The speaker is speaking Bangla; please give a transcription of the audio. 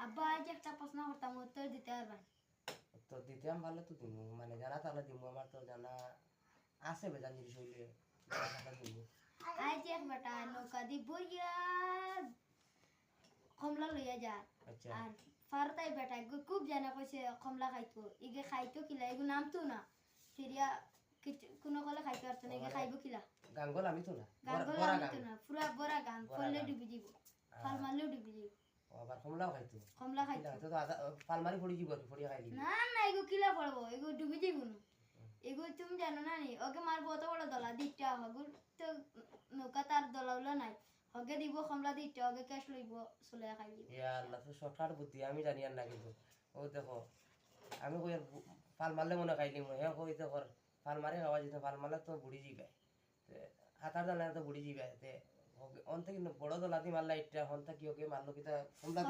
আব্বা আজ একটা প্রশ্ন করতাম উত্তর দিতে পারবেন? তো দিতে আমি ভালো তো দিমু মানে জানা তাহলে দিমু আমার তো জানা আছে বেজান জিনিস হইলে জানা থাকলে দিমু। আজ এক বেটা নৌকা দি বইয়া কমলা লইয়া যা আচ্ছা আর ফারতাই বেটা খুব জানা কইছে কমলা খাইতো ইগে খাইতো কিলা এগু নামতো না ফিরিয়া কোনো কলে খাইতে পারতো না ইগে খাইবো কিলা গাঙ্গল আমি তো না গাঙ্গল বড়া আমি গাং তো না পুরা বড়া গাং বড়া ফললে গাং। ডুবি যাব ফাল মারলেও ডুবি যাব ও আবার কমলাও খাইতো কমলা খাইতো তো ফালমারি পড়ি যাব কি পড়িয়া খাই দিবি না না এগু কিলা পড়বো এগু ডুবি যাব না এগু তুমি জানো না নি ওকে মারবো অত বড় দলা দিটা হগু তো নৌকা তার দলাউলা নাই হগে দিব কমলা দিটা হগে ক্যাশ লইব চলে খাই দিব ইয়া আল্লাহ তো শর্টকাট বুদ্ধি আমি জানি আর না কিন্তু ও দেখো আমি কই আর ফাল মারলে মনে খাইলি মই হ্যাঁ কই দেখো ফাল মারে খাওয়া যেত ফাল মারলে তো বুড়ি জিগায় হাতার জানা তো বুড়ি জিগায় তে অন থেকে বড় দলাতি মারলা ইটা হন থেকে কি ওকে মারলো কি তা কমলা